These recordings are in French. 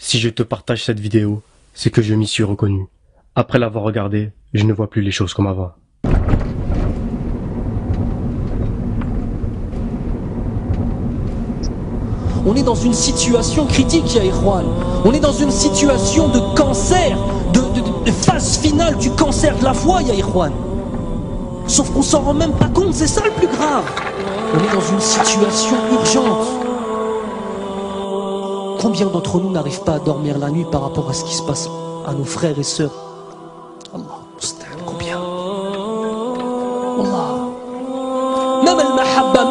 Si je te partage cette vidéo, c'est que je m'y suis reconnu. Après l'avoir regardée, je ne vois plus les choses comme avant. On est dans une situation critique, ya Ikhwan. On est dans une situation de cancer, de phase finale du cancer de la foi, ya Ikhwan. Sauf qu'on s'en rend même pas compte, c'est ça le plus grave. On est dans une situation urgente. Combien d'entre nous n'arrivent pas à dormir la nuit par rapport à ce qui se passe à nos frères et sœurs? Allah, combien? Allah. Même al-mahabba,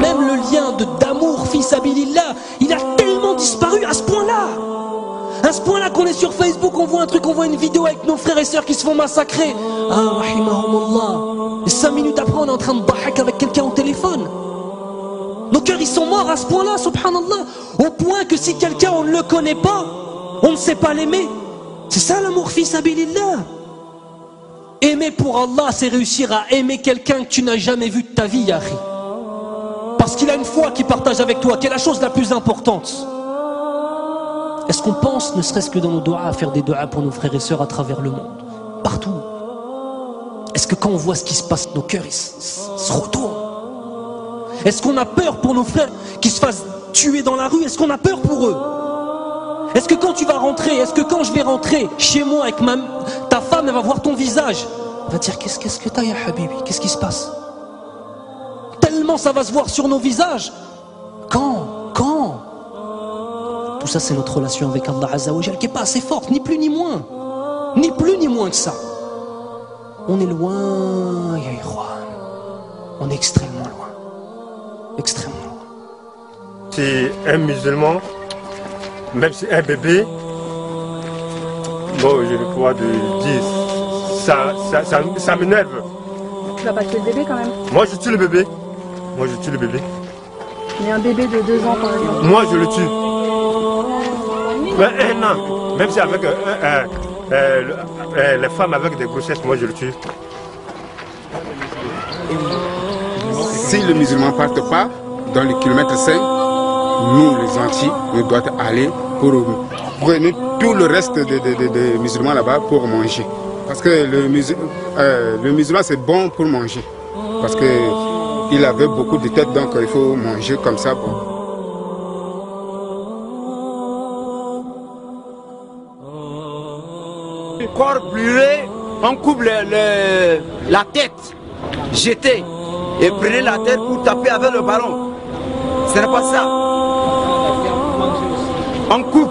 même le lien d'amour, fils abilillah, il a tellement disparu à ce point-là. À ce point-là qu'on est sur Facebook, on voit un truc, on voit une vidéo avec nos frères et sœurs qui se font massacrer. Ah, rahimahumullah. Et 5 minutes après, on est en train de bahak avec quelqu'un au téléphone. Nos cœurs, ils sont morts à ce point-là, subhanallah. Au point que si quelqu'un, on ne le connaît pas, on ne sait pas l'aimer. C'est ça l'amour, fils abilillah. Aimer pour Allah, c'est réussir à aimer quelqu'un que tu n'as jamais vu de ta vie, Yahri. Parce qu'il a une foi qu'il partage avec toi, qui est la chose la plus importante. Est-ce qu'on pense, ne serait-ce que dans nos doigts, à faire des doigts pour nos frères et sœurs à travers le monde? Partout. Est-ce que quand on voit ce qui se passe, nos cœurs ils se retournent? Est-ce qu'on a peur pour nos frères qui se fassent tuer dans la rue? Est-ce qu'on a peur pour eux? Est-ce que quand tu vas rentrer, est-ce que quand je vais rentrer chez moi avec ta femme, elle va voir ton visage, elle va dire qu'est-ce que t'as, ya Habibi? Qu'est-ce qui se passe? Tellement ça va se voir sur nos visages. Quand tout ça, c'est notre relation avec Allah Azza wa Jal qui n'est pas assez forte, ni plus ni moins. Ni plus ni moins que ça. On est loin, ya Ikhwan. On est extrêmement loin. Extrêmement loin. Si un musulman, même si un bébé, bon, je ne pourrais dire, ça m'énerve. Tu vas pas tuer le bébé quand même? Moi, je tue le bébé. Mais un bébé de 2 ans, par exemple. Moi, je le tue. Mais 1 an, même si avec les femmes avec des grossesses, moi je le tue. Si le musulman ne part pas dans le kilomètre 5, nous les Antilles, nous devons aller pour prendre tout le reste des musulmans là-bas pour manger. Parce que le musulman c'est bon pour manger. Parce qu'il avait beaucoup de têtes, donc il faut manger comme ça. Bon. Le corps brûlé, on coupe la tête, jetée, et prenez la tête pour taper avec le ballon. Ce n'est pas ça. On coupe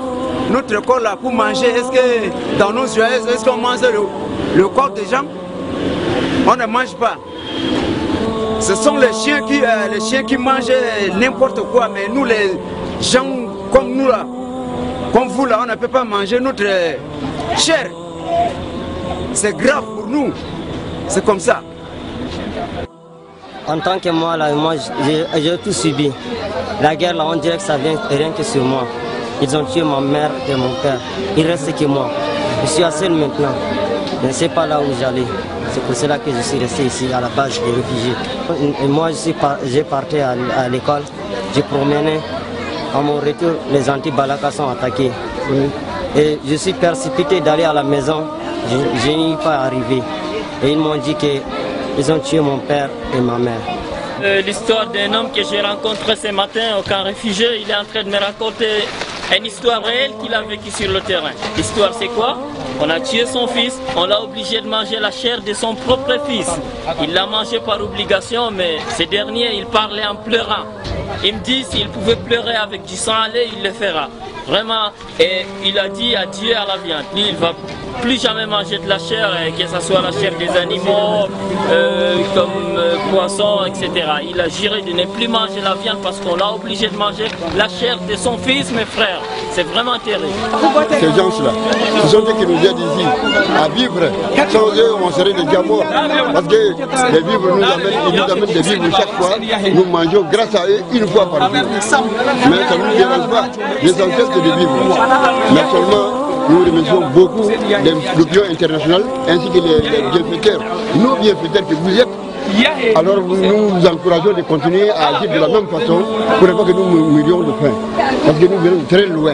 notre corps là pour manger. Est-ce que dans nos yeux, est-ce qu'on mange le corps des gens? On ne mange pas. Ce sont les chiens qui mangent n'importe quoi, mais nous les gens comme nous là, comme vous là, on ne peut pas manger notre chair. C'est grave pour nous, c'est comme ça. En tant que moi, là, j'ai tout subi. La guerre, là, on dirait que ça vient rien que sur moi. Ils ont tué ma mère et mon père. Il reste que moi. Je suis seul maintenant. Je ne sais pas là où j'allais. C'est pour cela que je suis resté ici, à la base des réfugiés. Et moi, j'ai parti à l'école. J'ai promené. À mon retour, les anti-Balaka sont attaqués. Et je suis précipité d'aller à la maison. Je n'y suis pas arrivé. Et ils m'ont dit qu'ils ont tué mon père et ma mère. L'histoire d'un homme que j'ai rencontré ce matin au camp réfugié, il est en train de me raconter une histoire réelle qu'il a vécue sur le terrain. L'histoire c'est quoi? On a tué son fils, on l'a obligé de manger la chair de son propre fils. Il l'a mangé par obligation, mais ce dernier, il parlait en pleurant. Il me dit s'il pouvait pleurer avec du sang à lait, il le fera. Vraiment, et il a dit adieu à la viande. Lui, il ne va plus jamais manger de la chair, que ce soit la chair des animaux, comme poissons, etc. Il a juré de ne plus manger la viande parce qu'on l'a obligé de manger la chair de son fils, mes frères. C'est vraiment terrible. Ces gens-là, ce sont eux qui nous aident ici à vivre. Sans eux, on serait déjà morts. Parce que les vivres ils nous amènent des vivres chaque fois. Nous mangeons grâce à eux une fois par jour. Mais ça ne nous dérange pas. L'essentiel c'est de vivre. Mais seulement, nous remercions beaucoup l'opinion internationale ainsi que les bienfaiteurs. Nos bienfaiteurs que vous êtes. Alors nous vous encourageons de continuer à agir de la même façon pour ne pas que nous mourions de faim. Parce que nous venons très loin.